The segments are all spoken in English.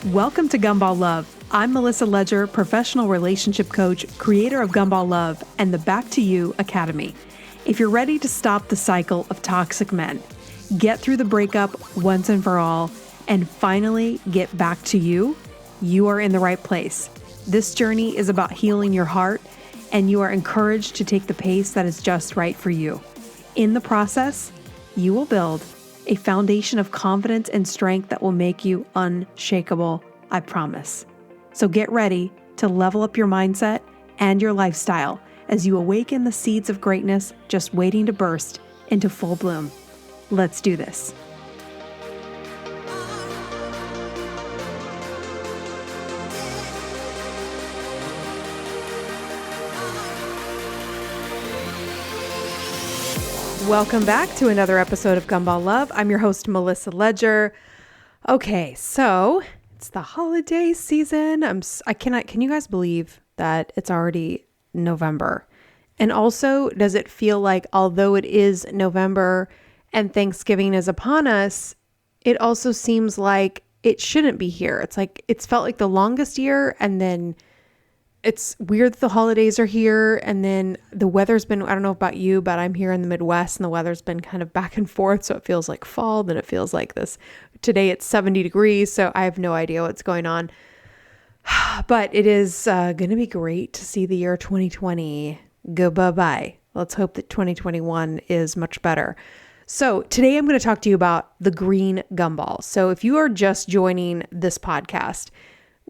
Welcome to Gumball Love. I'm Melissa Ledger, professional relationship coach, creator of Gumball Love and the Back to You Academy. If you're ready to stop the cycle of toxic men, get through the breakup once and for all, and finally get back to you, you are in the right place. This journey is about healing your heart, and you are encouraged to take the pace that is just right for you. In the process, you will build a foundation of confidence and strength that will make you unshakable, I promise. So get ready to level up your mindset and your lifestyle as you awaken the seeds of greatness just waiting to burst into full bloom. Let's do this. Welcome back to another episode of Gumball Love. I'm your host, Melissa Ledger. Okay, so it's the holiday season. Can you guys believe that it's already November? And also, does it feel like although it is November and Thanksgiving is upon us, it also seems like it shouldn't be here. It's like, it's felt like the longest year, and then it's weird that the holidays are here, and then the weather's been, I don't know about you, but I'm here in the Midwest and the weather's been kind of back and forth. So it feels like fall, then it feels like this. Today it's 70 degrees, so I have no idea what's going on. But it is going to be great to see the year 2020 go bye-bye. Let's hope that 2021 is much better. So today I'm going to talk to you about the Green Gumball. So if you are just joining this podcast,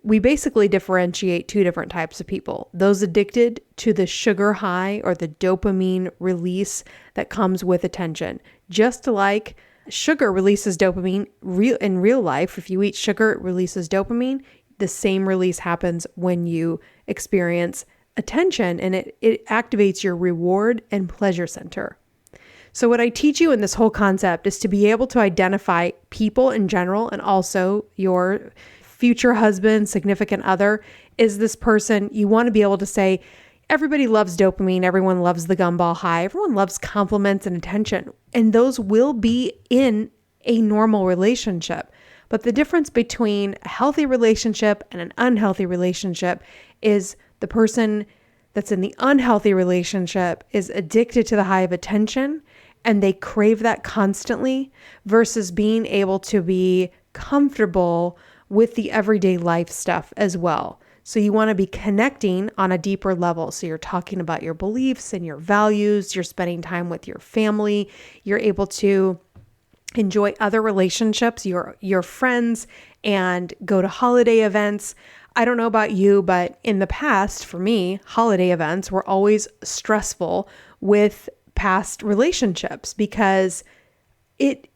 we basically differentiate two different types of people. Those addicted to the sugar high or the dopamine release that comes with attention. Just like sugar releases dopamine in real life, if you eat sugar, it releases dopamine. The same release happens when you experience attention, and it activates your reward and pleasure center. So what I teach you in this whole concept is to be able to identify people in general, and also your future husband, significant other. Is this person, you want to be able to say, everybody loves dopamine, everyone loves the gumball high, everyone loves compliments and attention, and those will be in a normal relationship. But the difference between a healthy relationship and an unhealthy relationship is the person that's in the unhealthy relationship is addicted to the high of attention, and they crave that constantly, versus being able to be comfortable with the everyday life stuff as well. So you want to be connecting on a deeper level. So you're talking about your beliefs and your values, you're spending time with your family, you're able to enjoy other relationships, your friends, and go to holiday events. I don't know about you, but in the past, for me, holiday events were always stressful with past relationships, because it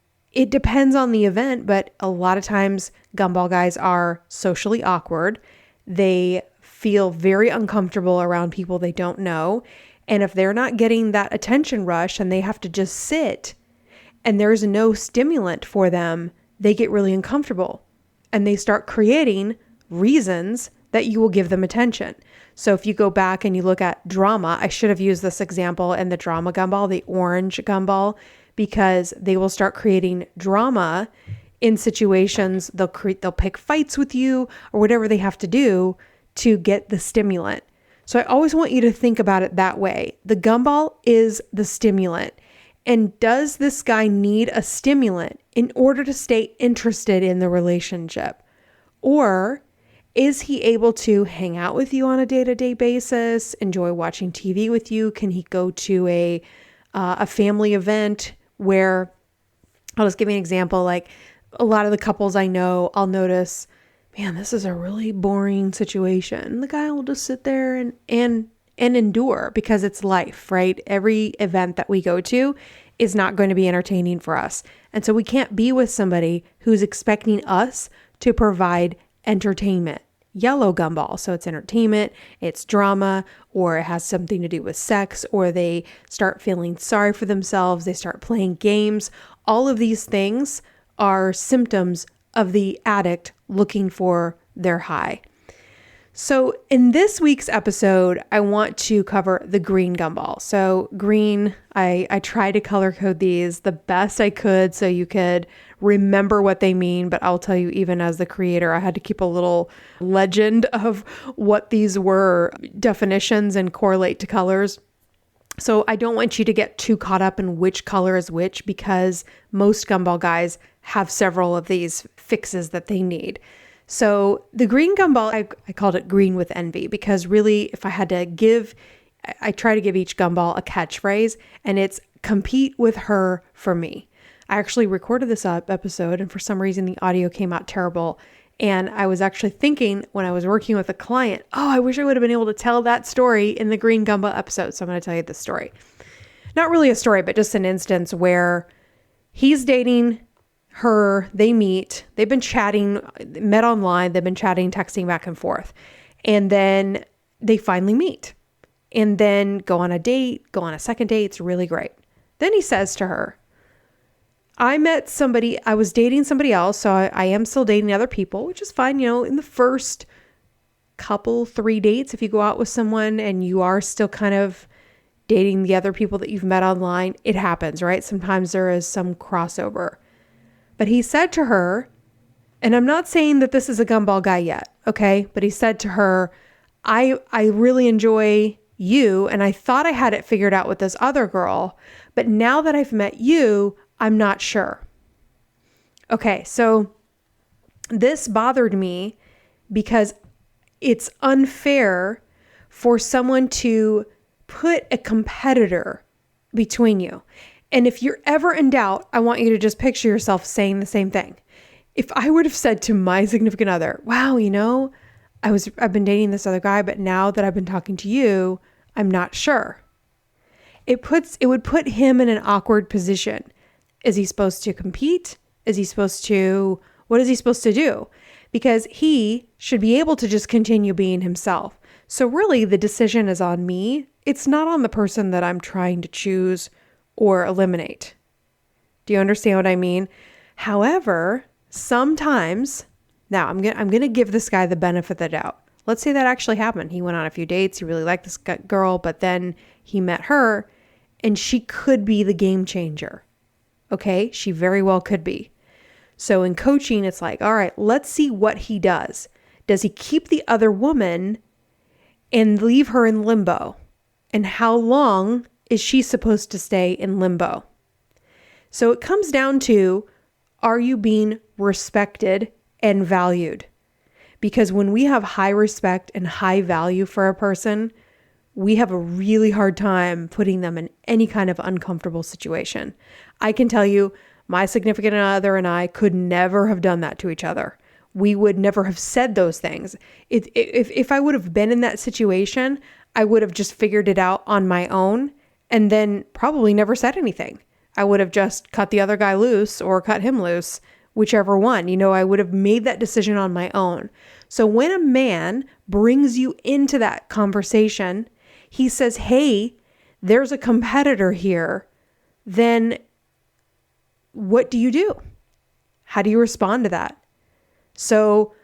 depends on the event, but a lot of times gumball guys are socially awkward. They feel very uncomfortable around people they don't know. And if they're not getting that attention rush and they have to just sit and there's no stimulant for them, they get really uncomfortable and they start creating reasons that you will give them attention. So if you go back and you look at drama, I should have used this example in the drama gumball, the orange gumball, because they will start creating drama in situations. They'll pick fights with you or whatever they have to do to get the stimulant. So I always want you to think about it that way. The gumball is the stimulant. And does this guy need a stimulant in order to stay interested in the relationship? Or is he able to hang out with you on a day-to-day basis, enjoy watching TV with you? Can he go to a family event where, I'll just give you an example, like a lot of the couples I know, I'll notice, man, this is a really boring situation. The guy will just sit there and endure, because it's life, right? Every event that we go to is not going to be entertaining for us. And so we can't be with somebody who's expecting us to provide entertainment. Yellow gumball. So it's entertainment, it's drama, or it has something to do with sex, or they start feeling sorry for themselves. They start playing games. All of these things are symptoms of the addict looking for their high. So in this week's episode, I want to cover the Green Gumball. So green, I try to color code these the best I could so you could remember what they mean. But I'll tell you, even as the creator, I had to keep a little legend of what these were, definitions, and correlate to colors. So I don't want you to get too caught up in which color is which, because most gumball guys have several of these fixes that they need. So the Green Gumball, I called it green with envy, because really, if I had to give, I try to give each gumball a catchphrase, and it's compete with her for me. I actually recorded this episode, and for some reason the audio came out terrible. And I was actually thinking when I was working with a client, oh, I wish I would have been able to tell that story in the Green Gumball episode. So I'm going to tell you this story. Not really a story, but just an instance where he's dating her, they meet, they've been chatting, met online, they've been chatting, texting back and forth. And then they finally meet and then go on a date, go on a second date. It's really great. Then he says to her, I met somebody, I was dating somebody else. So I am still dating other people, which is fine. In the first couple, 3 dates, if you go out with someone and you are still kind of dating the other people that you've met online, it happens, right? Sometimes there is some crossover. But he said to her, and I'm not saying that this is a gumball guy yet, okay? But he said to her, I really enjoy you, and I thought I had it figured out with this other girl, but now that I've met you, I'm not sure. Okay, so this bothered me because it's unfair for someone to put a competitor between you. And if you're ever in doubt, I want you to just picture yourself saying the same thing. If I would have said to my significant other, wow, I've been dating this other guy, but now that I've been talking to you, I'm not sure. It would put him in an awkward position. Is he supposed to compete? What is he supposed to do? Because he should be able to just continue being himself. So really the decision is on me. It's not on the person that I'm trying to choose or eliminate. Do you understand what I mean? However, sometimes, now I'm going to give this guy the benefit of the doubt. Let's say that actually happened. He went on a few dates. He really liked this girl, but then he met her and she could be the game changer. Okay? She very well could be. So in coaching, it's like, all right, let's see what he does. Does he keep the other woman and leave her in limbo? And how long is she supposed to stay in limbo? So it comes down to, are you being respected and valued? Because when we have high respect and high value for a person, we have a really hard time putting them in any kind of uncomfortable situation. I can tell you, my significant other and I could never have done that to each other. We would never have said those things. If I would have been in that situation, I would have just figured it out on my own and then probably never said anything. I would have just cut the other guy loose or cut him loose, whichever one. I would have made that decision on my own. So when a man brings you into that conversation, he says, hey, there's a competitor here, then what do you do? How do you respond to that? So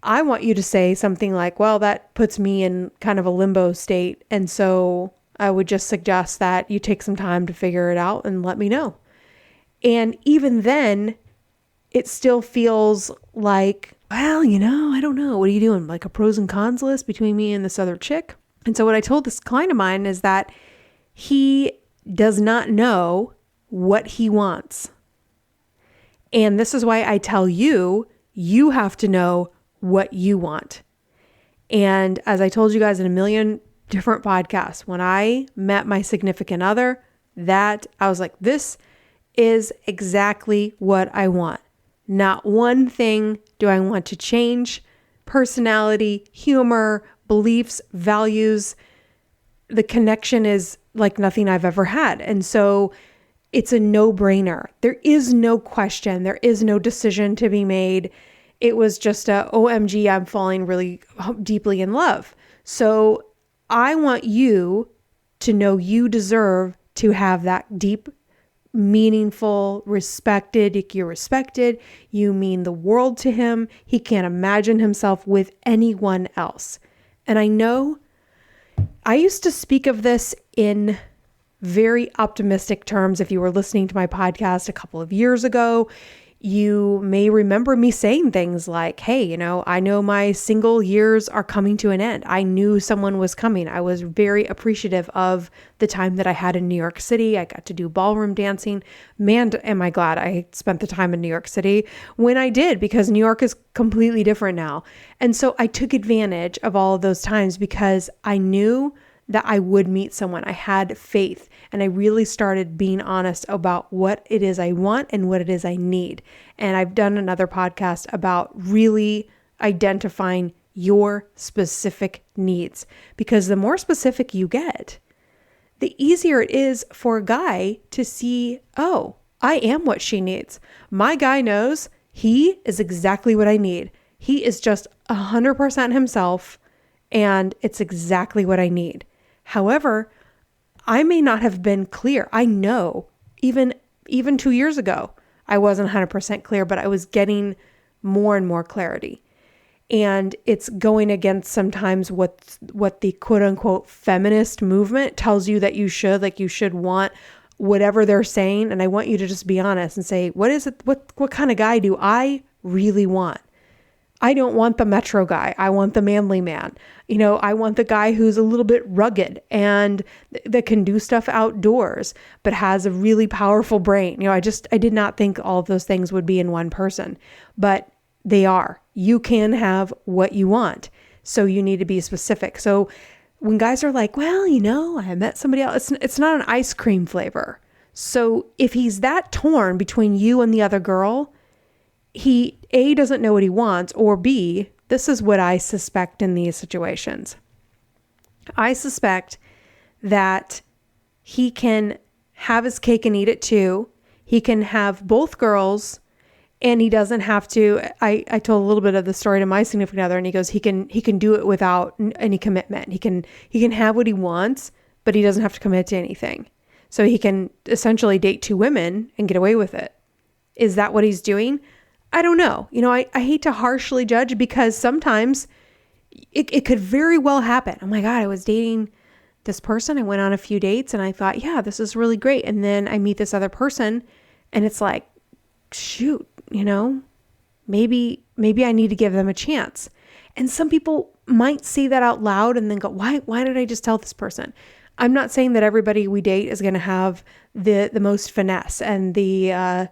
I want you to say something like, well, that puts me in kind of a limbo state. And so I would just suggest that you take some time to figure it out and let me know. And even then, it still feels like, well, I don't know. What are you doing? Like a pros and cons list between me and this other chick? And so what I told this client of mine is that he does not know what he wants. And this is why I tell you, you have to know what you want. And as I told you guys in a million different podcasts, when I met my significant other, that I was like, this is exactly what I want. Not one thing do I want to change. Personality, humor, beliefs, values. The connection is like nothing I've ever had. And so it's a no-brainer. There is no question. There is no decision to be made. It was just OMG, I'm falling really deeply in love. So I want you to know you deserve to have that deep meaningful, respected. You're respected. You mean the world to him. He can't imagine himself with anyone else. And I know I used to speak of this in very optimistic terms. If you were listening to my podcast a couple of years ago, you may remember me saying things like, hey, I know my single years are coming to an end. I knew someone was coming. I was very appreciative of the time that I had in New York City. I got to do ballroom dancing. Man, am I glad I spent the time in New York City when I did, because New York is completely different now. And so I took advantage of all of those times because I knew that I would meet someone. I had faith, and I really started being honest about what it is I want and what it is I need. And I've done another podcast about really identifying your specific needs, because the more specific you get, the easier it is for a guy to see, oh, I am what she needs. My guy knows he is exactly what I need. He is just 100% himself, and it's exactly what I need. However, I may not have been clear. I know even 2 years ago, I wasn't 100% clear, but I was getting more and more clarity. And it's going against sometimes what the quote unquote feminist movement tells you that you should want whatever they're saying. And I want you to just be honest and say, what is it? What kind of guy do I really want? I don't want the metro guy. I want the manly man. I want the guy who's a little bit rugged and that can do stuff outdoors, but has a really powerful brain. I did not think all of those things would be in one person, but they are. You can have what you want. So you need to be specific. So when guys are like, well, I met somebody else, it's not an ice cream flavor. So if he's that torn between you and the other girl, he A, doesn't know what he wants, or B, this is what I suspect in these situations. I suspect that he can have his cake and eat it too. He can have both girls, and he doesn't have to. I told a little bit of the story to my significant other, and he goes, he can do it without any commitment. He can have what he wants, but he doesn't have to commit to anything. So he can essentially date two women and get away with it. Is that what he's doing? I don't know. I hate to harshly judge, because sometimes it could very well happen. Oh my God, I was dating this person. I went on a few dates and I thought, yeah, this is really great. And then I meet this other person and it's like, shoot, maybe I need to give them a chance. And some people might say that out loud and then go, why did I just tell this person? I'm not saying that everybody we date is going to have the most finesse and the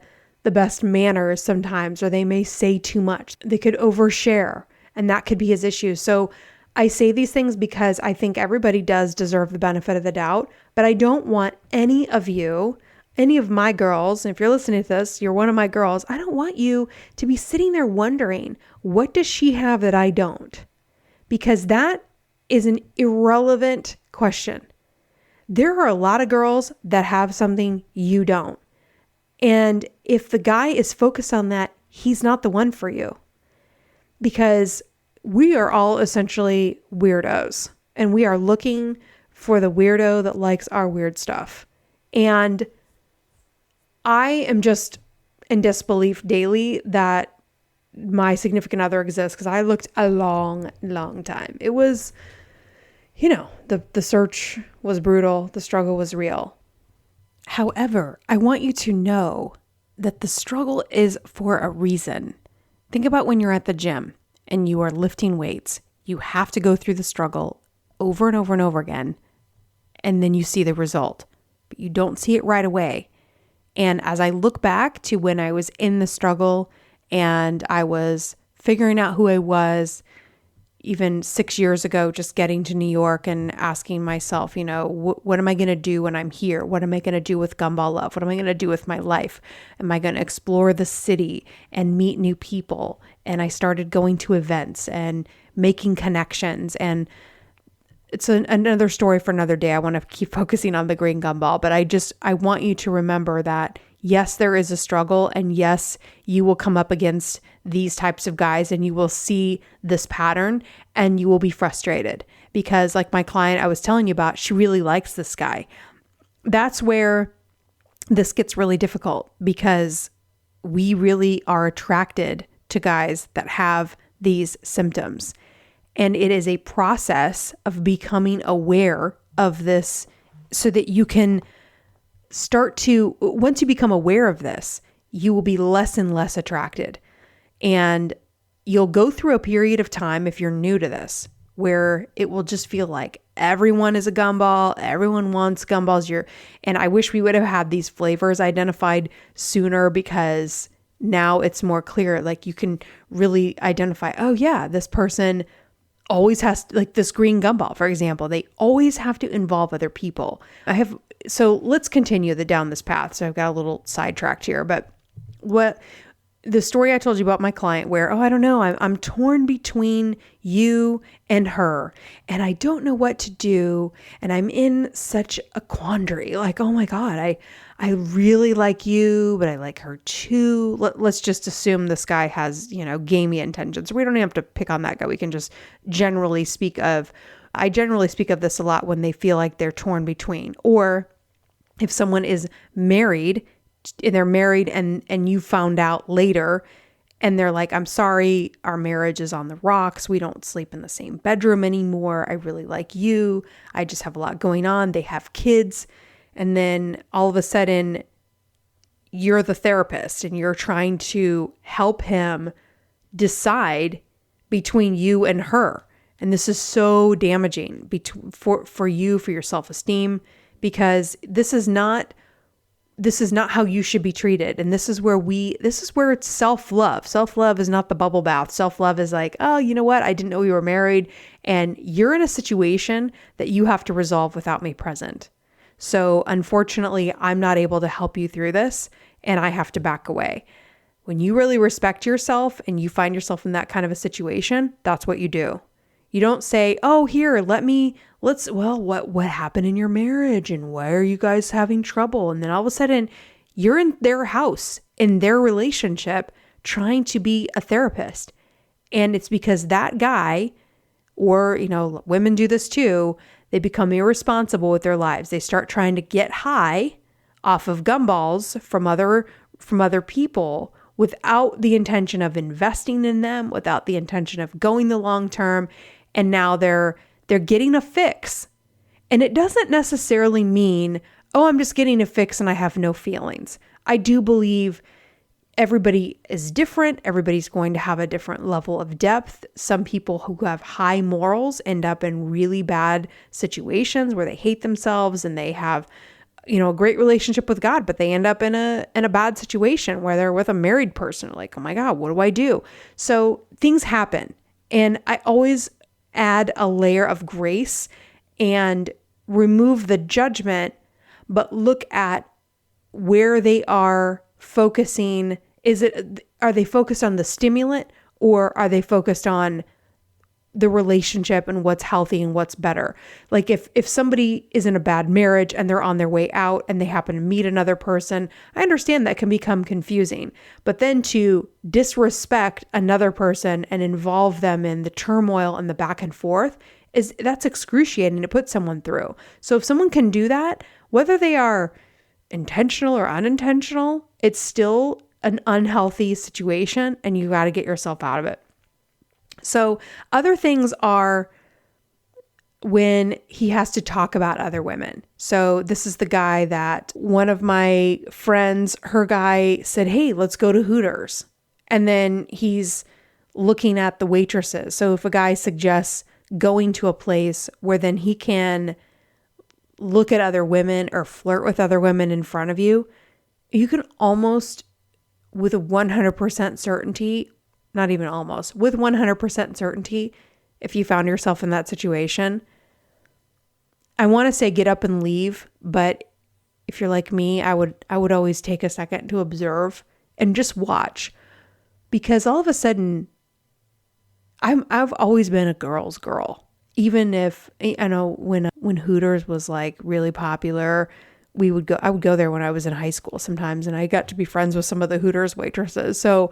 best manners sometimes, or they may say too much. They could overshare, and that could be his issue. So I say these things because I think everybody does deserve the benefit of the doubt, but I don't want any of my girls, and if you're listening to this, you're one of my girls, I don't want you to be sitting there wondering, what does she have that I don't? Because that is an irrelevant question. There are a lot of girls that have something you don't. And if the guy is focused on that, he's not the one for you, because we are all essentially weirdos, and we are looking for the weirdo that likes our weird stuff. And I am just in disbelief daily that my significant other exists, because I looked a long, long time. It was, the search was brutal. The struggle was real. However, I want you to know that the struggle is for a reason. Think about when you're at the gym and you are lifting weights. You have to go through the struggle over and over and over again, and then you see the result, but you don't see it right away. And as I look back to when I was in the struggle and I was figuring out who I was, even 6 years ago, just getting to New York and asking myself, what am I going to do when I'm here? What am I going to do with Gumball Love? What am I going to do with my life? Am I going to explore the city and meet new people? And I started going to events and making connections. And it's another story for another day. I want to keep focusing on the Green Gumball, but I want you to remember that yes, there is a struggle, and yes, you will come up against these types of guys and you will see this pattern and you will be frustrated, because like my client I was telling you about, she really likes this guy. That's where this gets really difficult because we really are attracted to guys that have these symptoms. And it is a process of becoming aware of this so that you can start to, once you become aware of this, you will be less and less attracted. And you'll go through a period of time, if you're new to this, where it will just feel like everyone is a gumball, everyone wants gumballs. And I wish we would have had these flavors identified sooner, because now it's more clear. Like, you can really identify, oh yeah, this person always has, like this green gumball, for example, they always have to involve other people. So let's continue down this path. So I've got a little sidetracked here, but what the story I told you about my client where, oh, I don't know, I'm torn between you and her, and I don't know what to do. And I'm in such a quandary. Like, oh my God, I really like you, but I like her too. Let's just assume this guy has, gamey intentions. We don't even have to pick on that guy. We can just generally speak of, I generally speak of this a lot when they feel like they're torn between, or if someone is married, and they're married and you found out later and they're like, I'm sorry, our marriage is on the rocks. We don't sleep in the same bedroom anymore. I really like you. I just have a lot going on. They have kids. And then all of a sudden you're the therapist and you're trying to help him decide between you and her. And this is so damaging for you, for your self-esteem, because this is not how you should be treated. And this is where it's self-love. Self-love is not the bubble bath. Self-love is like, oh, you know what? I didn't know you were married and you're in a situation that you have to resolve without me present. So unfortunately, I'm not able to help you through this and I have to back away. When you really respect yourself and you find yourself in that kind of a situation, that's what you do. You don't say, oh, here, what happened in your marriage and why are you guys having trouble? And then all of a sudden you're in their house, in their relationship, trying to be a therapist. And it's because that guy, or, women do this too, they become irresponsible with their lives. They start trying to get high off of gumballs from other people without the intention of investing in them, without the intention of going the long term. And now they're getting a fix. And it doesn't necessarily mean, oh, I'm just getting a fix and I have no feelings. I do believe everybody is different. Everybody's going to have a different level of depth. Some people who have high morals end up in really bad situations where they hate themselves and they have, a great relationship with God, but they end up in a bad situation where they're with a married person. Like, oh my God, what do I do? So things happen. And I always add a layer of grace and remove the judgment, but look at where they are focusing. Are they focused on the stimulant or are they focused on the relationship and what's healthy and what's better? Like if somebody is in a bad marriage and they're on their way out and they happen to meet another person, I understand that can become confusing, but then to disrespect another person and involve them in the turmoil and the back and forth that's excruciating to put someone through. So if someone can do that, whether they are intentional or unintentional, it's still an unhealthy situation and you got to get yourself out of it. So other things are when he has to talk about other women. So this is the guy that one of my friends, her guy said, hey, let's go to Hooters. And then he's looking at the waitresses. So if a guy suggests going to a place where then he can look at other women or flirt with other women in front of you, you can almost with a 100% certainty, not even almost, with 100% certainty, if you found yourself in that situation, I want to say get up and leave, but if you're like me, I would always take a second to observe and just watch, because all of a sudden, I've always been a girl's girl. Even if I know when Hooters was like really popular, I would go there when I was in high school sometimes, and I got to be friends with some of the Hooters waitresses. So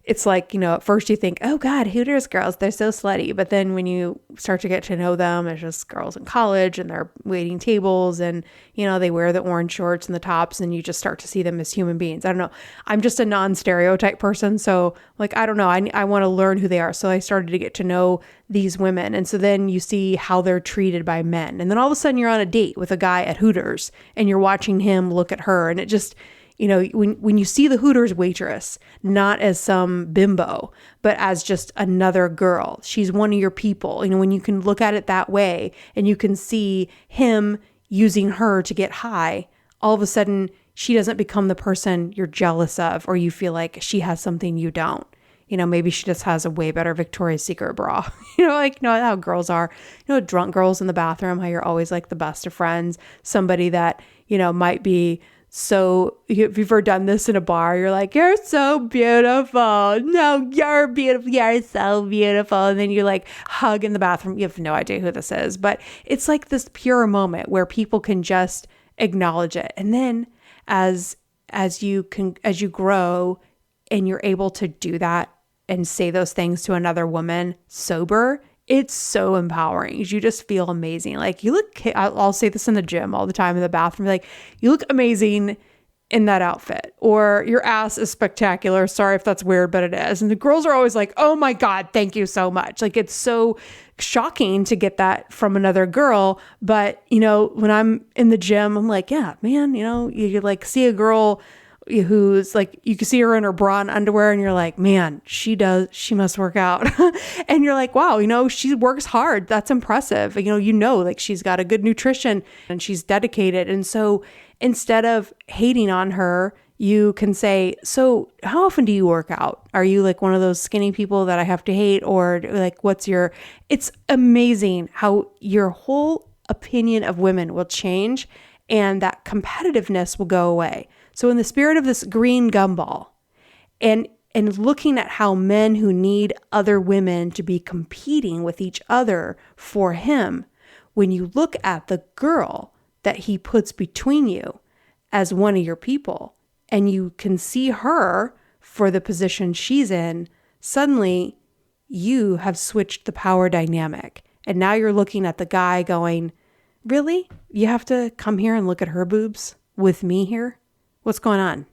it's like, at first you think, oh God, Hooters girls, they're so slutty. But then when you start to get to know them, it's just girls in college and they're waiting tables and, they wear the orange shorts and the tops and you just start to see them as human beings. I don't know. I'm just a non-stereotype person. So like, I don't know. I want to learn who they are. So I started to get to know these women. And so then you see how they're treated by men. And then all of a sudden you're on a date with a guy at Hooters and you're watching him look at her. And it just, when you see the Hooters waitress, not as some bimbo, but as just another girl, she's one of your people. When you can look at it that way and you can see him using her to get high, all of a sudden she doesn't become the person you're jealous of or you feel like she has something you don't. Maybe she just has a way better Victoria's Secret bra. How girls are, drunk girls in the bathroom, how you're always like the best of friends, somebody that, might be. So if you've ever done this in a bar, you're like, you're so beautiful. No, you're beautiful. You're so beautiful. And then you like hug in the bathroom. You have no idea who this is, but it's like this pure moment where people can just acknowledge it. And then as you grow and you're able to do that and say those things to another woman sober, it's so empowering. You just feel amazing. Like you look, I'll say this in the gym all the time in the bathroom, like you look amazing in that outfit, or your ass is spectacular. Sorry if that's weird, but it is. And the girls are always like, oh my God, thank you so much. Like it's so shocking to get that from another girl. But when I'm in the gym, I'm like, yeah, man, you like see a girl who's like, you can see her in her bra and underwear and you're like, man, she must work out. And you're like, wow, she works hard. That's impressive. Like she's got a good nutrition and she's dedicated. And so instead of hating on her, you can say, so how often do you work out? Are you like one of those skinny people that I have to hate? Or like, it's amazing how your whole opinion of women will change and that competitiveness will go away. So in the spirit of this green gumball and looking at how men who need other women to be competing with each other for him, when you look at the girl that he puts between you as one of your people and you can see her for the position she's in, suddenly you have switched the power dynamic. And now you're looking at the guy going, really? You have to come here and look at her boobs with me here? What's going on?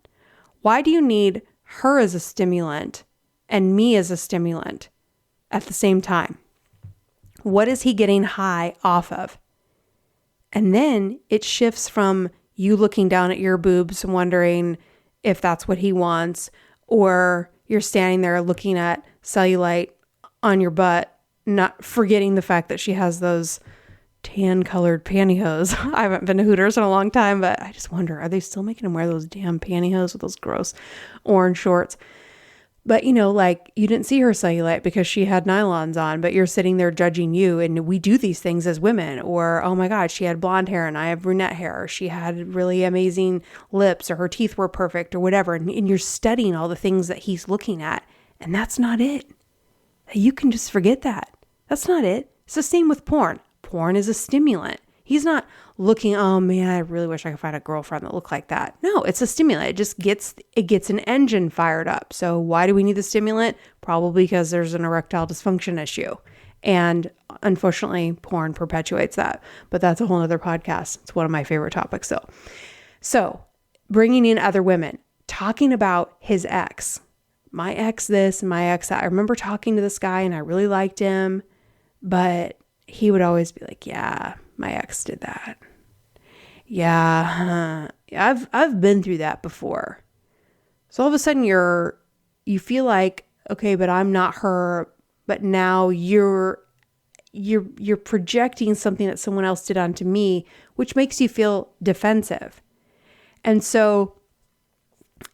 Why do you need her as a stimulant and me as a stimulant at the same time? What is he getting high off of? And then it shifts from you looking down at your boobs and wondering if that's what he wants, or you're standing there looking at cellulite on your butt, not forgetting the fact that she has those tan colored pantyhose. I haven't been to Hooters in a long time, but I just wonder, are they still making them wear those damn pantyhose with those gross orange shorts? But like you didn't see her cellulite because she had nylons on, but you're sitting there judging you. And we do these things as women, or, oh my God, she had blonde hair and I have brunette hair. Or she had really amazing lips, or her teeth were perfect, or whatever. And you're studying all the things that he's looking at. And that's not it. You can just forget that. That's not it. It's the same with porn. Porn is a stimulant. He's not looking, oh man, I really wish I could find a girlfriend that looked like that. No, it's a stimulant. It just gets an engine fired up. So why do we need the stimulant? Probably because there's an erectile dysfunction issue. And unfortunately, porn perpetuates that. But that's a whole other podcast. It's one of my favorite topics though. So bringing in other women, talking about his ex, my ex this, my ex that. I remember talking to this guy and I really liked him, but he would always be like, yeah, my ex did that. Yeah, I've been through that before. So all of a sudden you feel like, okay, but I'm not her, but now you're projecting something that someone else did onto me, which makes you feel defensive. And so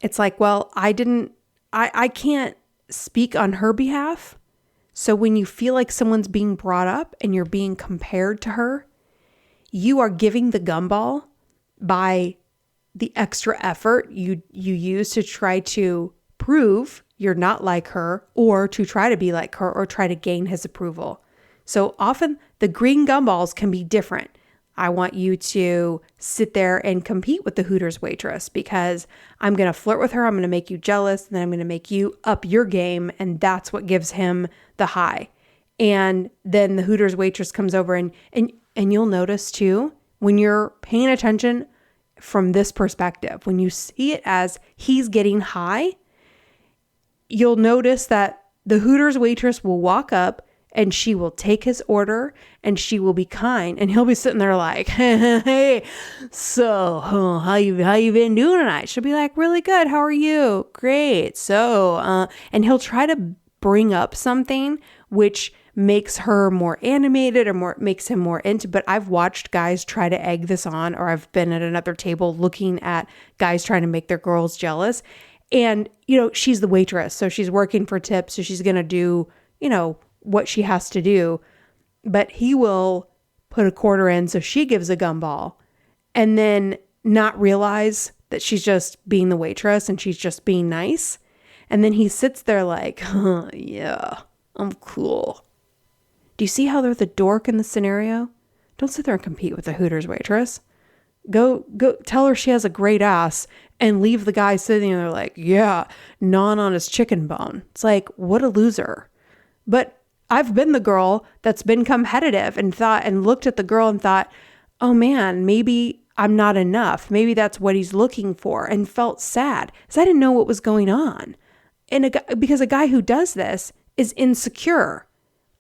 it's like, well, I can't speak on her behalf. So when you feel like someone's being brought up and you're being compared to her, you are giving the gumball by the extra effort you use to try to prove you're not like her, or to try to be like her, or try to gain his approval. So often the green gumballs can be different. I want you to sit there and compete with the Hooters waitress because I'm going to flirt with her. I'm going to make you jealous. And then I'm going to make you up your game. And that's what gives him the high. And then the Hooters waitress comes over and you'll notice too, when you're paying attention from this perspective, when you see it as he's getting high, you'll notice that the Hooters waitress will walk up and she will take his order and she will be kind. And he'll be sitting there like, hey, so how you been doing tonight? She'll be like, really good. How are you? Great. So, and he'll try to bring up something which makes her more animated or makes him more into. But I've watched guys try to egg this on, or I've been at another table looking at guys trying to make their girls jealous. And, she's the waitress. So she's working for tips. So she's going to do, what she has to do, but he will put a quarter in. So she gives a gumball and then not realize that she's just being the waitress and she's just being nice. And then he sits there like, yeah, I'm cool. Do you see how they're the dork in the scenario? Don't sit there and compete with the Hooters waitress. Go tell her she has a great ass and leave the guy sitting there like, yeah, gnawing on his chicken bone. It's like, what a loser. But I've been the girl that's been competitive and looked at the girl and thought, oh man, maybe I'm not enough. Maybe that's what he's looking for, and felt sad because I didn't know what was going on. Because a guy who does this is insecure.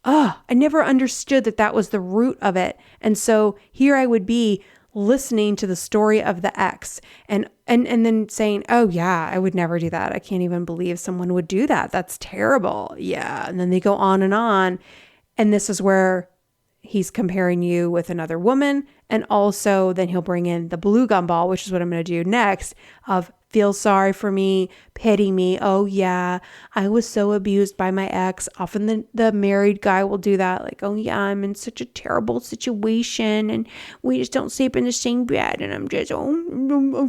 I never understood that was the root of it. And so here I would be listening to the story of the ex and then saying, oh yeah, I would never do that. I can't even believe someone would do that. That's terrible. Yeah. And then they go on. And this is where he's comparing you with another woman. And also then he'll bring in the blue gumball, which is what I'm going to do next, of feel sorry for me, pity me. Oh yeah, I was so abused by my ex. Often the married guy will do that. Like, oh yeah, I'm in such a terrible situation and we just don't sleep in the same bed. And I'm just, I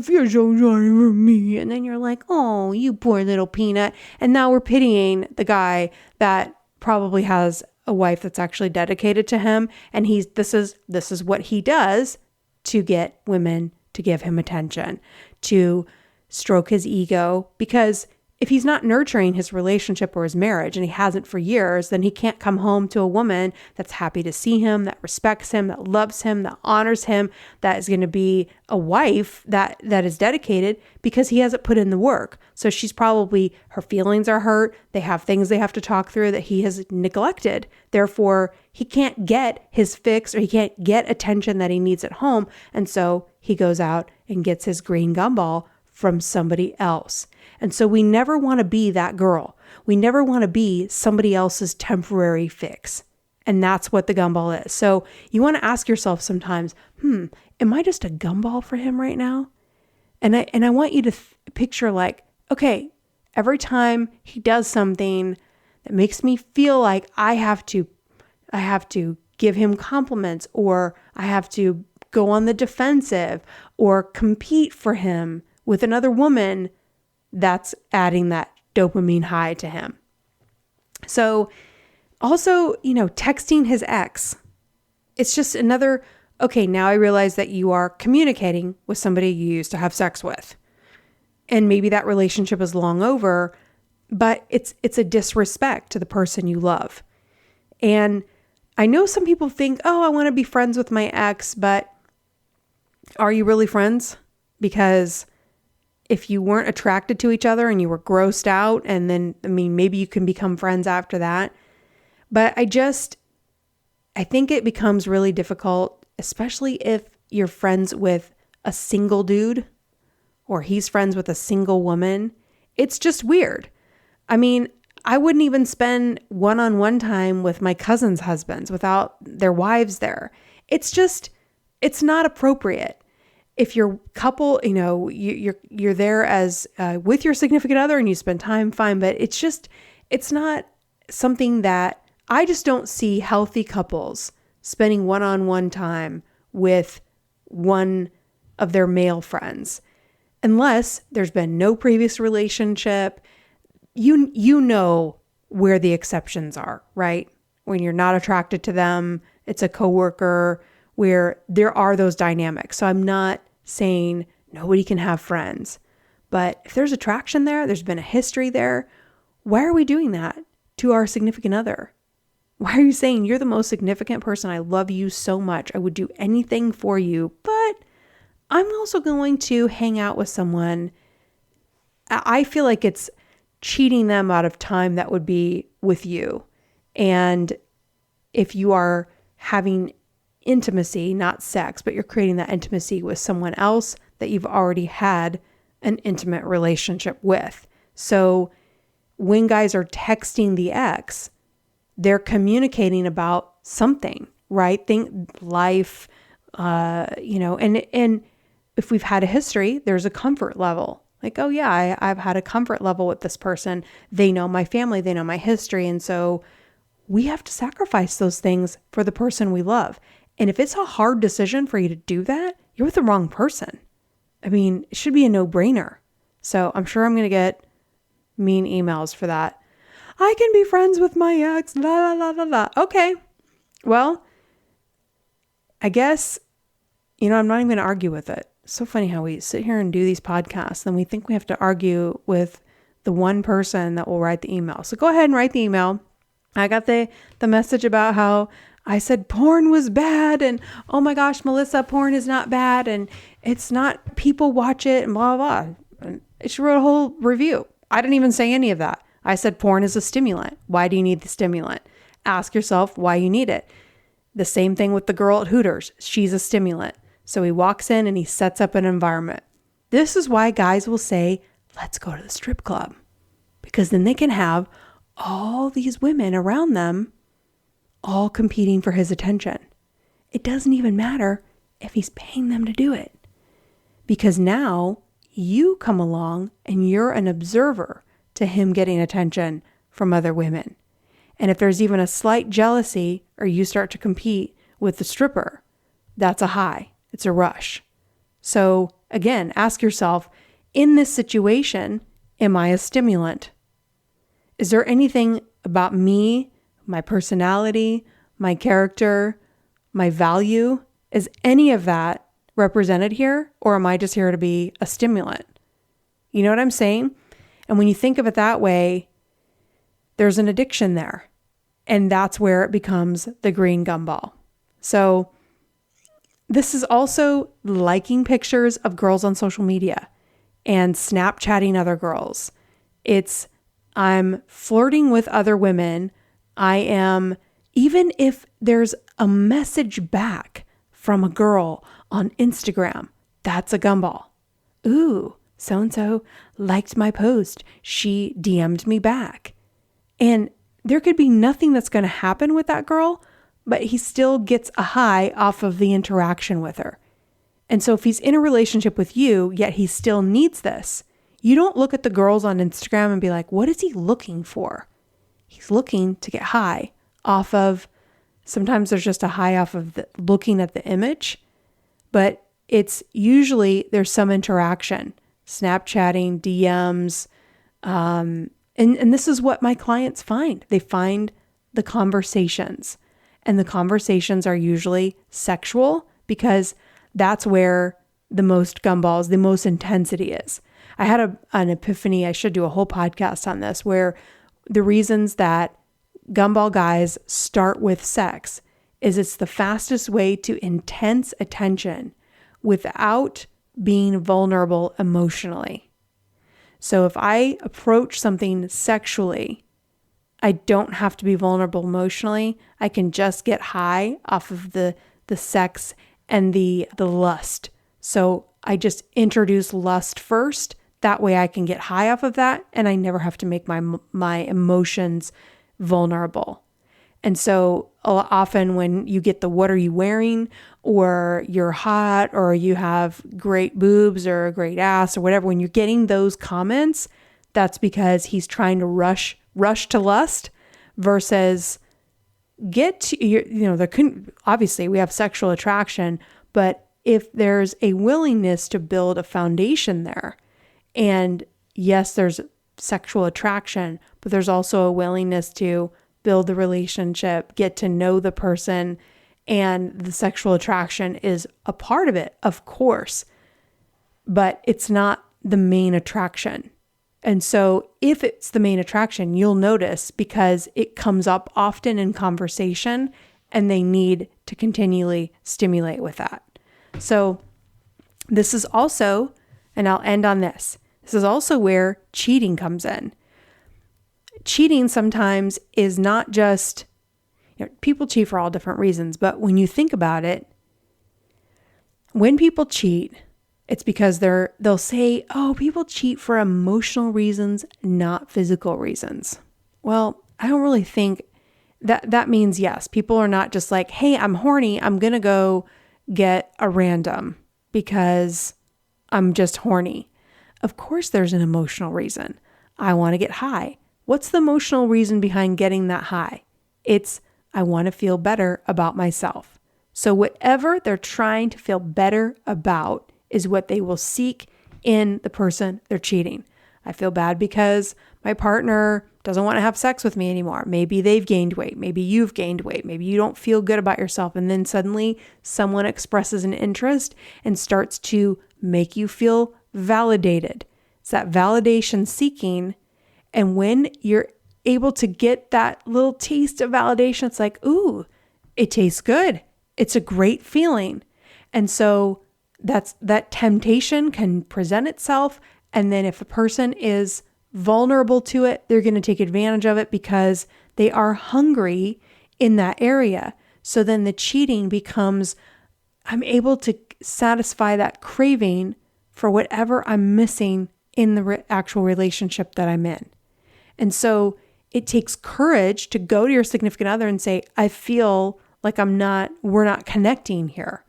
feel so sorry for me. And then you're like, oh, you poor little peanut. And now we're pitying the guy that probably has a wife that's actually dedicated to him. And this is what he does to get women to give him attention, to stroke his ego, because if he's not nurturing his relationship or his marriage, and he hasn't for years, then he can't come home to a woman that's happy to see him, that respects him, that loves him, that honors him, that is going to be a wife that is dedicated, because he hasn't put in the work. So she's probably, her feelings are hurt. They have things they have to talk through that he has neglected. Therefore, he can't get his fix, or he can't get attention that he needs at home. And so he goes out and gets his green gumball from somebody else. And so we never want to be that girl. We never want to be somebody else's temporary fix. And that's what the gumball is. So you want to ask yourself sometimes, am I just a gumball for him right now? And I want you to picture like, okay, every time he does something that makes me feel like I have to give him compliments, or I have to go on the defensive or compete for him with another woman, that's adding that dopamine high to him. So also, texting his ex, it's just another, okay, now I realize that you are communicating with somebody you used to have sex with. And maybe that relationship is long over, but it's a disrespect to the person you love. And I know some people think, oh, I want to be friends with my ex, but are you really friends? Because if you weren't attracted to each other and you were grossed out, and then, maybe you can become friends after that. But I think it becomes really difficult, especially if you're friends with a single dude or he's friends with a single woman. It's just weird. I wouldn't even spend one-on-one time with my cousin's husbands without their wives there. It's not appropriate. If your couple, you're there as with your significant other and you spend time, fine. But it's not something that I just don't see healthy couples spending one-on-one time with one of their male friends, unless there's been no previous relationship. You know where the exceptions are, right? When you're not attracted to them, it's a coworker, where there are those dynamics. So I'm not saying nobody can have friends, but if there's attraction there, there's been a history there, why are we doing that to our significant other? Why are you saying you're the most significant person? I love you so much. I would do anything for you, but I'm also going to hang out with someone. I feel like it's cheating them out of time that would be with you. And if you are having intimacy, not sex, but you're creating that intimacy with someone else that you've already had an intimate relationship with. So when guys are texting the ex, they're communicating about something, right? Think life, and if we've had a history, there's a comfort level. Like, oh yeah, I've had a comfort level with this person. They know my family, they know my history. And so we have to sacrifice those things for the person we love. And if it's a hard decision for you to do that, you're with the wrong person. I mean, it should be a no-brainer. So I'm sure I'm going to get mean emails for that. I can be friends with my ex, la, la, la, la, la. Okay. Well, I guess, I'm not even going to argue with it. It's so funny how we sit here and do these podcasts and we think we have to argue with the one person that will write the email. So go ahead and write the email. I got the message about how I said porn was bad and oh my gosh, Melissa, porn is not bad and it's not, people watch it and blah, blah, blah. And she wrote a whole review. I didn't even say any of that. I said porn is a stimulant. Why do you need the stimulant? Ask yourself why you need it. The same thing with the girl at Hooters. She's a stimulant. So he walks in and he sets up an environment. This is why guys will say, let's go to the strip club. Because then they can have all these women around them all competing for his attention. It doesn't even matter if he's paying them to do it. Because now you come along and you're an observer to him getting attention from other women. And if there's even a slight jealousy or you start to compete with the stripper, that's a high. It's a rush. So again, ask yourself, in this situation, am I a stimulant? Is there anything about me, my personality, my character, my value? Is any of that represented here? Or am I just here to be a stimulant? You know what I'm saying? And when you think of it that way, there's an addiction there. And that's where it becomes the green gumball. So this is also liking pictures of girls on social media and Snapchatting other girls. It's I'm flirting with other women. I am, even if there's a message back from a girl on Instagram, that's a gumball. Ooh, so-and-so liked my post. She DM'd me back. And there could be nothing that's going to happen with that girl, but he still gets a high off of the interaction with her. And so if he's in a relationship with you, yet he still needs this, you don't look at the girls on Instagram and be like, what is he looking for? He's looking to get high off of, sometimes there's just a high off of looking at the image, but it's usually there's some interaction, Snapchatting, DMs, and this is what my clients find. They find the conversations, and the conversations are usually sexual because that's where the most gumballs, the most intensity is. I had an epiphany. I should do a whole podcast on this, where the reasons that gumball guys start with sex is it's the fastest way to intense attention without being vulnerable emotionally. So if I approach something sexually, I don't have to be vulnerable emotionally. I can just get high off of the sex and the lust. So I just introduce lust first. That way I can get high off of that and I never have to make my emotions vulnerable. And so often when you get the what are you wearing, or you're hot, or you have great boobs or a great ass or whatever, when you're getting those comments, that's because he's trying to rush to lust versus get to, there couldn't, obviously we have sexual attraction, but if there's a willingness to build a foundation there, and yes, there's sexual attraction, but there's also a willingness to build the relationship, get to know the person, and the sexual attraction is a part of it, of course, but it's not the main attraction. And so if it's the main attraction, you'll notice because it comes up often in conversation and they need to continually stimulate with that. So this is also, and I'll end on this, this is also where cheating comes in. Cheating sometimes is not just, people cheat for all different reasons, but when you think about it, when people cheat, it's because they'll say, oh, people cheat for emotional reasons, not physical reasons. Well, I don't really think that means yes. People are not just like, hey, I'm horny, I'm going to go get a random because I'm just horny. Of course, there's an emotional reason. I want to get high. What's the emotional reason behind getting that high? It's, I want to feel better about myself. So whatever they're trying to feel better about is what they will seek in the person they're cheating. I feel bad because my partner doesn't want to have sex with me anymore. Maybe they've gained weight. Maybe you've gained weight. Maybe you don't feel good about yourself. And then suddenly someone expresses an interest and starts to make you feel validated. It's that validation seeking. And when you're able to get that little taste of validation, it's like, ooh, it tastes good. It's a great feeling. And so that temptation can present itself. And then if a person is vulnerable to it, they're going to take advantage of it because they are hungry in that area. So then the cheating becomes, I'm able to satisfy that craving for whatever I'm missing in the actual relationship that I'm in. And so it takes courage to go to your significant other and say, I feel like we're not connecting here.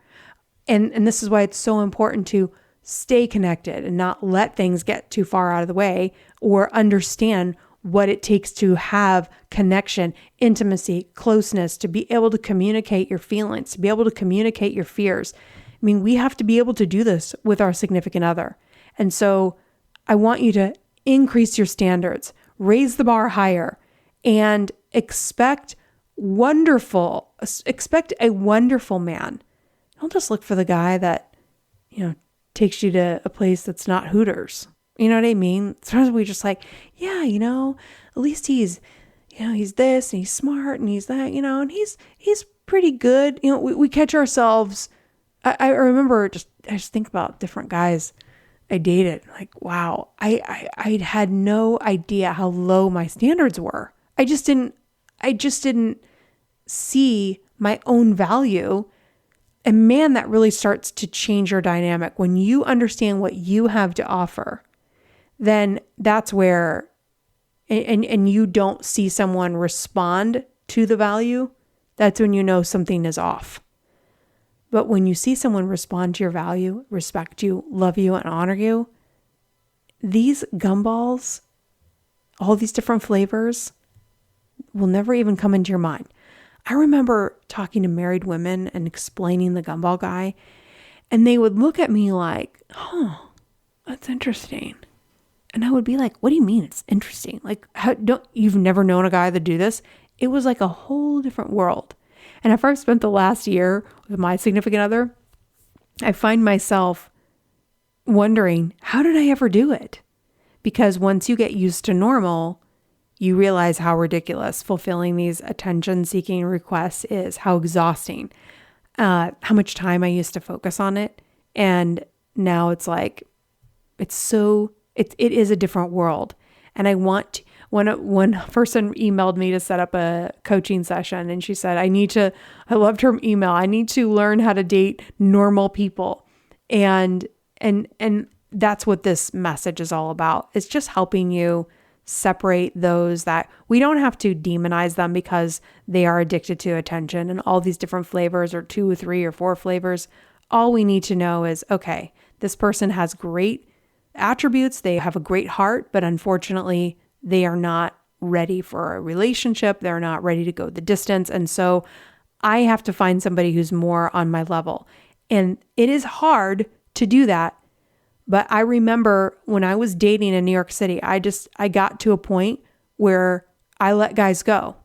And this is why it's so important to stay connected and not let things get too far out of the way, or understand what it takes to have connection, intimacy, closeness, to be able to communicate your feelings, to be able to communicate your fears. I mean, we have to be able to do this with our significant other. And so I want you to increase your standards, raise the bar higher, and expect a wonderful man. Don't just look for the guy that, takes you to a place that's not Hooters. You know what I mean? Sometimes we just like, yeah, at least he's this and he's smart and he's that, and he's pretty good. We catch ourselves. I remember I just think about different guys I dated. Like, wow, I had no idea how low my standards were. I just didn't see my own value. And man, that really starts to change your dynamic. When you understand what you have to offer, then that's where, and you don't see someone respond to the value, that's when you know something is off. But when you see someone respond to your value, respect you, love you, and honor you, these gumballs, all these different flavors, will never even come into your mind. I remember talking to married women and explaining the gumball guy, and they would look at me like, that's interesting. And I would be like, what do you mean it's interesting? Like, you've never known a guy that do this? It was like a whole different world. And after I've spent the last year with my significant other, I find myself wondering, how did I ever do it? Because once you get used to normal, you realize how ridiculous fulfilling these attention-seeking requests is, how exhausting, how much time I used to focus on it. And now it's like, it is a different world. And one person emailed me to set up a coaching session, and she said, I loved her email. I need to learn how to date normal people. And that's what this message is all about. It's just helping you separate those that we don't have to demonize them because they are addicted to attention and all these different flavors, or 2 or 3 or 4 flavors. All we need to know is, okay, this person has great attributes. They have a great heart, but unfortunately they are not ready for a relationship. They're not ready to go the distance. And so I have to find somebody who's more on my level. And it is hard to do that. But I remember when I was dating in New York City, I got to a point where I let guys go.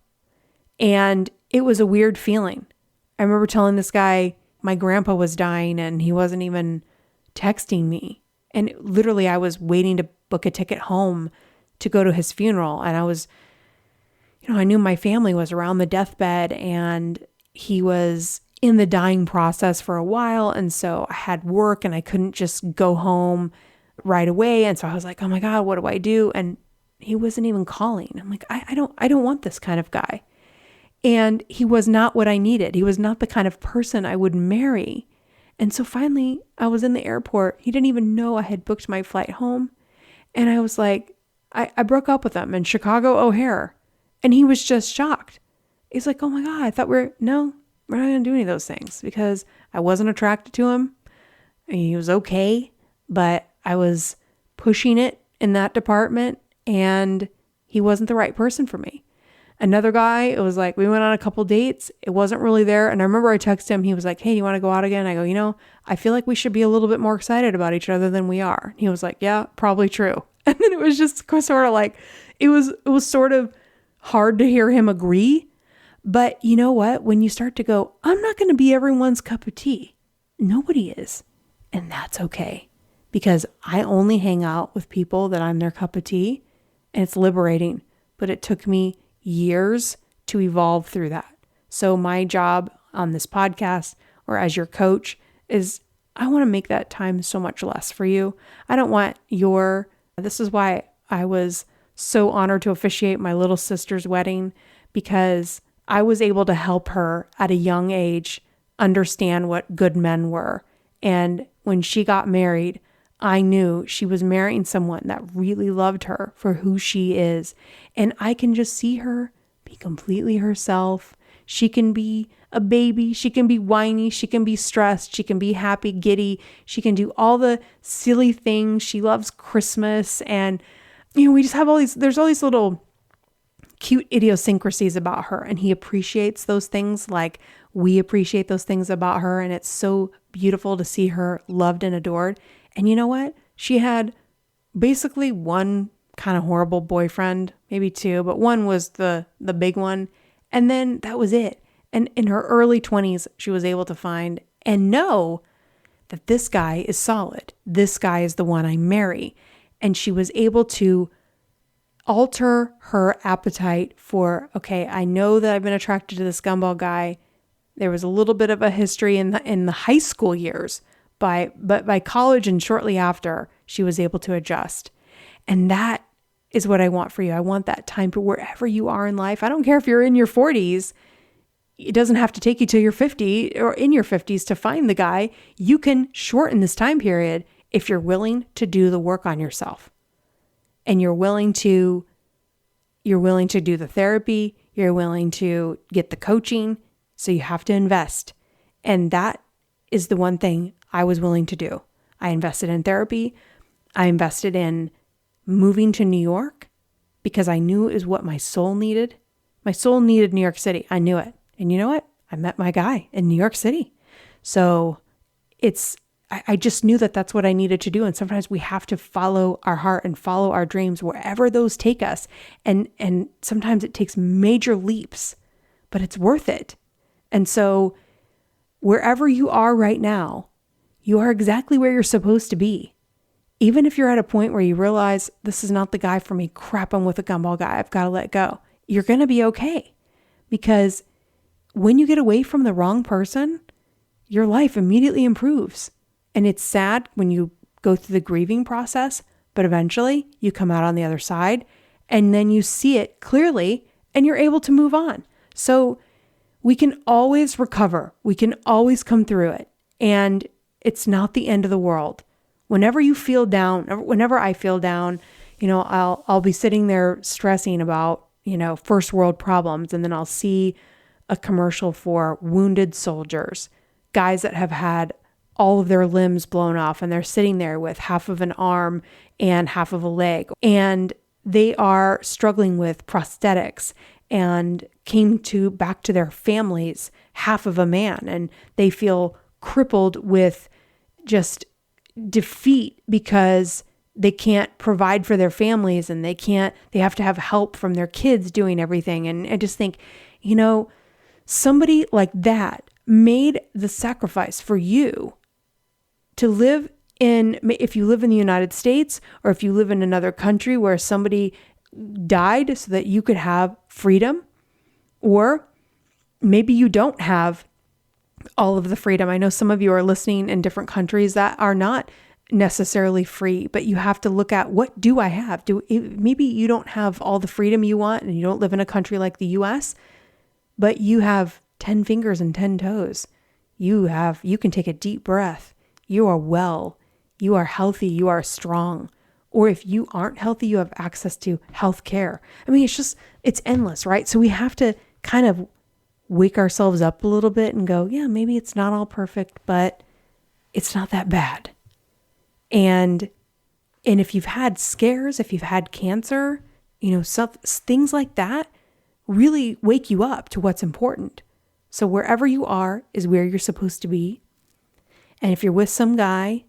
And it was a weird feeling. I remember telling this guy my grandpa was dying and he wasn't even texting me. And literally I was waiting to book a ticket home to go to his funeral. And I was, I knew my family was around the deathbed and he was in the dying process for a while. And so I had work and I couldn't just go home right away. And so I was like, oh my God, what do I do? And he wasn't even calling. I'm like, I don't want this kind of guy. And he was not what I needed. He was not the kind of person I would marry. And so finally I was in the airport. He didn't even know I had booked my flight home. And I was like, I broke up with him in Chicago O'Hare. And he was just shocked. He's like, oh my God, I thought we're not going to do any of those things, because I wasn't attracted to him. He was okay, but I was pushing it in that department and he wasn't the right person for me. Another guy, it was like, we went on a couple dates. It wasn't really there. And I remember I texted him. He was like, hey, you want to go out again? I go, I feel like we should be a little bit more excited about each other than we are. He was like, yeah, probably true. And then it was just sort of like, it was sort of hard to hear him agree. But you know what? When you start to go, I'm not going to be everyone's cup of tea. Nobody is. And that's okay. Because I only hang out with people that I'm their cup of tea. And it's liberating. But it took me years to evolve through that. So my job on this podcast or as your coach is I want to make that time so much less for you. I don't want this is why I was so honored to officiate my little sister's wedding, because I was able to help her at a young age understand what good men were. And when she got married, I knew she was marrying someone that really loved her for who she is. And I can just see her be completely herself. She can be a baby. She can be whiny. She can be stressed. She can be happy, giddy. She can do all the silly things. She loves Christmas. And, we just have there's all these little cute idiosyncrasies about her. And he appreciates those things like we appreciate those things about her. And it's so beautiful to see her loved and adored. And you know what? She had basically one kind of horrible boyfriend, maybe two, but one was the big one. And then that was it. And in her early 20s, she was able to find and know that this guy is solid. This guy is the one I marry. And she was able to alter her appetite for, okay, I know that I've been attracted to this gumball guy. There was a little bit of a history in the high school years. But by college and shortly after, she was able to adjust. And that is what I want for you. I want that time for wherever you are in life. I don't care if you're in your 40s. It doesn't have to take you till you're 50 or in your 50s to find the guy. You can shorten this time period if you're willing to do the work on yourself. And you're willing to do the therapy. You're willing to get the coaching. So you have to invest. And that is the one thing I was willing to do. I invested in therapy. I invested in moving to New York because I knew it was what my soul needed. My soul needed New York City. I knew it. And you know what? I met my guy in New York City. So I just knew that that's what I needed to do. And sometimes we have to follow our heart and follow our dreams wherever those take us. And sometimes it takes major leaps, but it's worth it. And so wherever you are right now, you are exactly where you're supposed to be. Even if you're at a point where you realize this is not the guy for me, crap, I'm with a gumball guy, I've got to let go. You're going to be okay. Because when you get away from the wrong person, your life immediately improves. And it's sad when you go through the grieving process, but eventually you come out on the other side and then you see it clearly and you're able to move on. So we can always recover. We can always come through it. And it's not the end of the world. Whenever you feel down, whenever I feel down, I'll be sitting there stressing about, first world problems. And then I'll see a commercial for wounded soldiers, guys that have had all of their limbs blown off and they're sitting there with half of an arm and half of a leg. And they are struggling with prosthetics and came back to their families, half of a man. And they feel crippled with just defeat because they can't provide for their families and they have to have help from their kids doing everything. And I just think, somebody like that, made the sacrifice for you to live in, if you live in the United States or if you live in another country where somebody died so that you could have freedom, or maybe you don't have all of the freedom. I know some of you are listening in different countries that are not necessarily free, but you have to look at, what do I have? Maybe you don't have all the freedom you want and you don't live in a country like the US, but you have 10 fingers and 10 toes. You can take a deep breath. You are well. You are healthy. You are strong. Or if you aren't healthy, you have access to health care. I mean, it's endless, right? So we have to kind of wake ourselves up a little bit and go, yeah, maybe it's not all perfect, but it's not that bad. And if you've had scares, if you've had cancer, things like that really wake you up to what's important. So wherever you are is where you're supposed to be. And if you're with some guy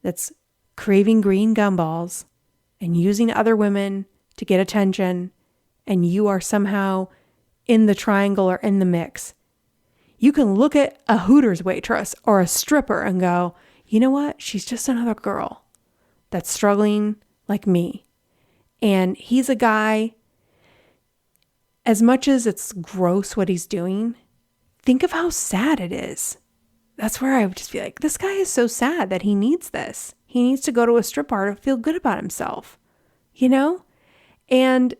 that's craving green gumballs and using other women to get attention, and you are somehow in the triangle or in the mix, you can look at a Hooters waitress or a stripper and go, you know what? She's just another girl that's struggling like me. And he's a guy, as much as it's gross what he's doing, think of how sad it is. That's where I would just be like, this guy is so sad that he needs this. He needs to go to a strip bar to feel good about himself, And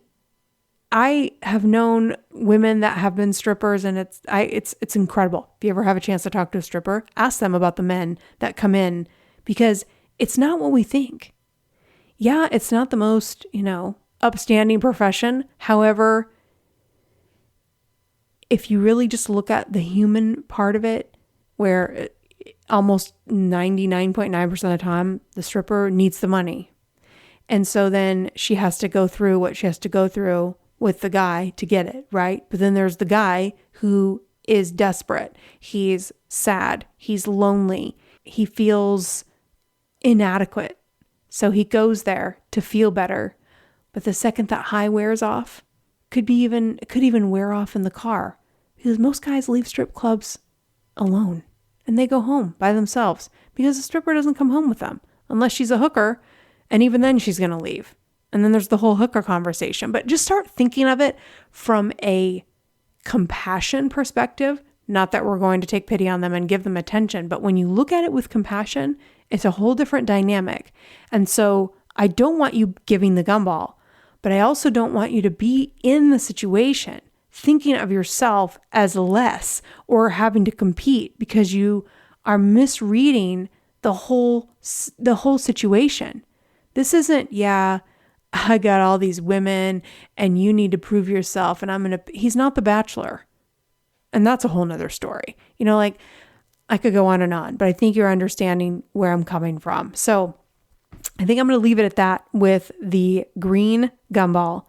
I have known women that have been strippers, and it's incredible. If you ever have a chance to talk to a stripper, ask them about the men that come in, because it's not what we think. Yeah, it's not the most, upstanding profession. However, if you really just look at the human part of it, where almost 99.9% of the time, the stripper needs the money. And so then she has to go through what she has to go through with the guy to get it, right? But then there's the guy who is desperate. He's sad. He's lonely. He feels inadequate. So he goes there to feel better. But the second that high wears off, could even wear off in the car, because most guys leave strip clubs alone and they go home by themselves because the stripper doesn't come home with them unless she's a hooker. And even then she's going to leave. And then there's the whole hooker conversation. But just start thinking of it from a compassion perspective. Not that we're going to take pity on them and give them attention, but when you look at it with compassion, it's a whole different dynamic. And so I don't want you giving the gumball, but I also don't want you to be in the situation thinking of yourself as less or having to compete, because you are misreading the whole situation. This isn't, I got all these women and you need to prove yourself and he's not The Bachelor. And that's a whole nother story. I could go on, but I think you're understanding where I'm coming from. So I think I'm going to leave it at that with the green gumball.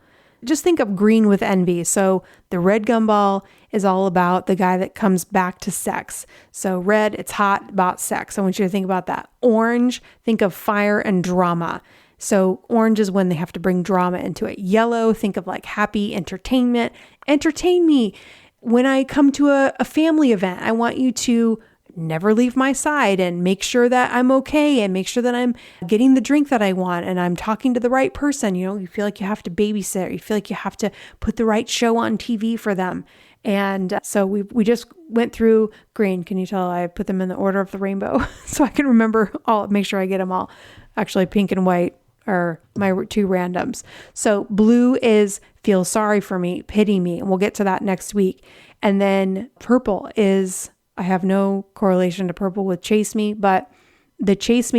Just think of green with envy. So the red gumball is all about the guy that comes back to sex. So red, it's hot, about sex. I want you to think about that. Orange, think of fire and drama. So orange is when they have to bring drama into it. Yellow, think of like happy entertainment. Entertain me. When I come to a family event, I want you to never leave my side and make sure that I'm okay and make sure that I'm getting the drink that I want and I'm talking to the right person. You feel like you have to babysit. You feel like you have to put the right show on TV for them. And so we just went through green. Can you tell I put them in the order of the rainbow so I can remember make sure I get them all. Actually, pink and white are my two randoms. So blue is feel sorry for me, pity me. And we'll get to that next week. And then purple is, I have no correlation to purple with chase me, but the chase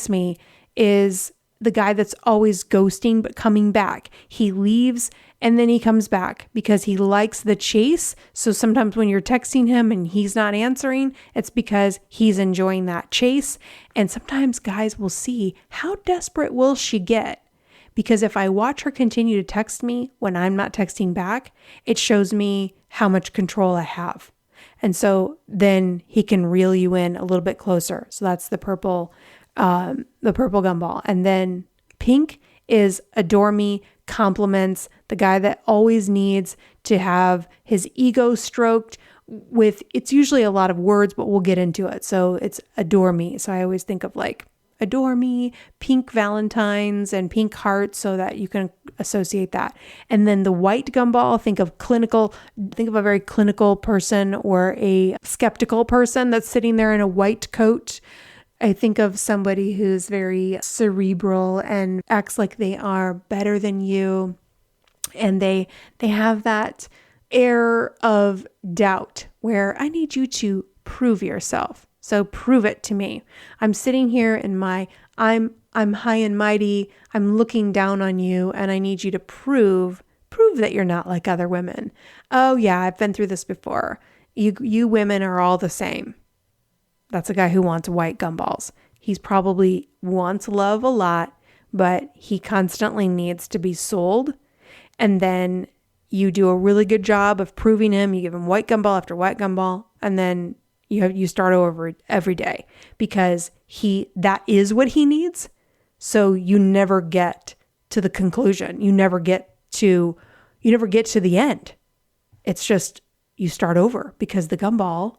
me is the guy that's always ghosting but coming back. He leaves and then he comes back because he likes the chase. So sometimes when you're texting him and he's not answering, it's because he's enjoying that chase. And sometimes guys will see, how desperate will she get? Because if I watch her continue to text me when I'm not texting back, it shows me how much control I have. And so then he can reel you in a little bit closer. So that's the purple gumball. And then pink is adore me, compliments, the guy that always needs to have his ego stroked it's usually a lot of words, but we'll get into it. So it's adore me. So I always think of like adore me, pink Valentines and pink hearts so that you can associate that. And then the white gumball, think of a very clinical person or a skeptical person that's sitting there in a white coat. I think of somebody who's very cerebral and acts like they are better than you. And they have that air of doubt where I need you to prove yourself. So prove it to me. I'm sitting here in my, I'm high and mighty. I'm looking down on you and I need you to prove that you're not like other women. Oh yeah, I've been through this before. You women are all the same. That's a guy who wants white gumballs. He's probably wants love a lot, but he constantly needs to be sold. And then you do a really good job of proving him. You give him white gumball after white gumball, and then you start over every day because that is what he needs. So you never get to the conclusion. You never get to the end. It's just you start over because the gumball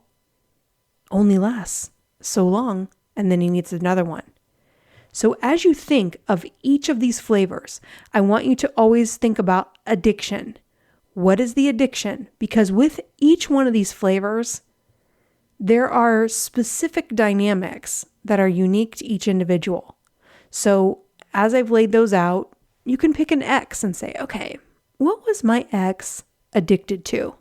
only lasts so long and then he needs another one. So as you think of each of these flavors, I want you to always think about addiction. What is the addiction? Because with each one of these flavors, there are specific dynamics that are unique to each individual. So as I've laid those out, you can pick an X and say, okay, what was my ex addicted to?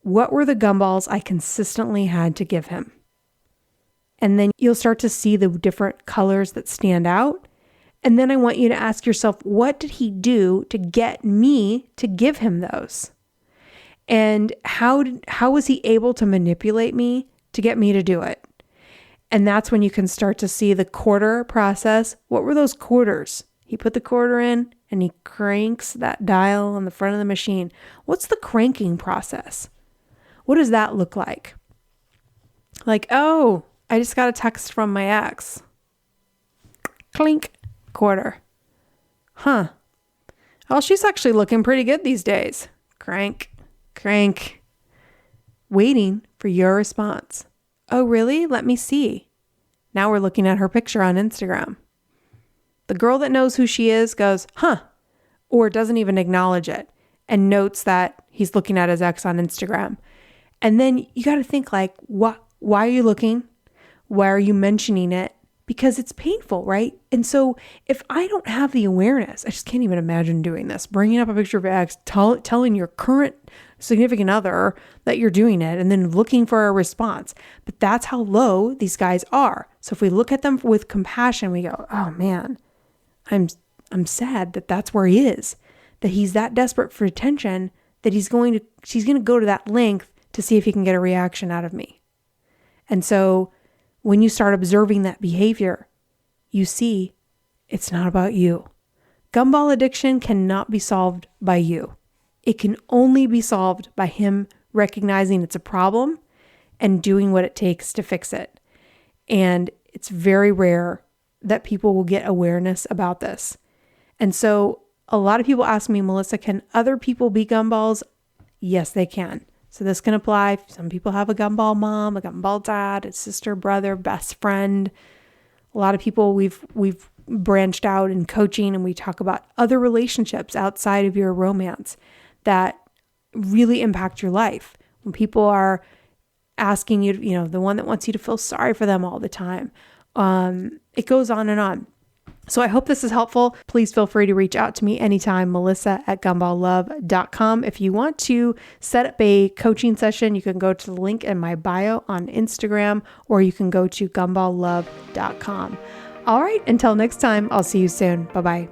What were the gumballs I consistently had to give him? And then you'll start to see the different colors that stand out. And then I want you to ask yourself, what did he do to get me to give him those? And how was he able to manipulate me to get me to do it? And that's when you can start to see the quarter process. What were those quarters? He put the quarter in and he cranks that dial on the front of the machine. What's the cranking process? What does that look like? Like, oh, I just got a text from my ex. Clink, quarter. Huh. Oh, she's actually looking pretty good these days. Crank, crank. Waiting for your response. Oh, really? Let me see. Now we're looking at her picture on Instagram. The girl that knows who she is goes, huh, or doesn't even acknowledge it and notes that he's looking at his ex on Instagram. And then you got to think like, why are you looking? Why are you mentioning it? Because it's painful, right? And so if I don't have the awareness, I just can't even imagine doing this, bringing up a picture of your ex, telling your current significant other that you're doing it, and then looking for a response. But that's how low these guys are. So if we look at them with compassion, we go, oh man, I'm sad that that's where he is, that he's that desperate for attention that she's going to go to that length to see if he can get a reaction out of me. And so when you start observing that behavior, you see it's not about you. Gumball addiction cannot be solved by you. It can only be solved by him recognizing it's a problem and doing what it takes to fix it. And it's very rare that people will get awareness about this. And so a lot of people ask me, Melissa, can other people be gumballs? Yes, they can. So this can apply. Some people have a gumball mom, a gumball dad, a sister, brother, best friend. A lot of people we've branched out in coaching and we talk about other relationships outside of your romance that really impact your life. When people are asking you, the one that wants you to feel sorry for them all the time. It goes on and on. So I hope this is helpful. Please feel free to reach out to me anytime, melissa@gumballlove.com. If you want to set up a coaching session, you can go to the link in my bio on Instagram, or you can go to gumballlove.com. All right, until next time, I'll see you soon. Bye-bye.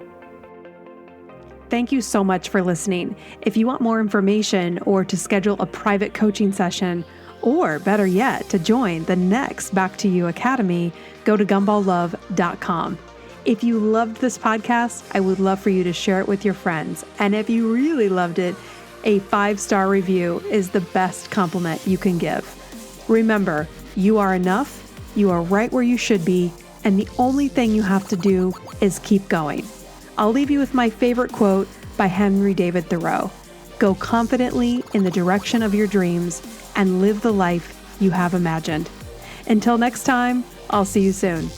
Thank you so much for listening. If you want more information or to schedule a private coaching session, or better yet, to join the next Back to You Academy, go to gumballlove.com. If you loved this podcast, I would love for you to share it with your friends. And if you really loved it, a 5-star review is the best compliment you can give. Remember, you are enough, you are right where you should be, and the only thing you have to do is keep going. I'll leave you with my favorite quote by Henry David Thoreau. Go confidently in the direction of your dreams and live the life you have imagined. Until next time, I'll see you soon.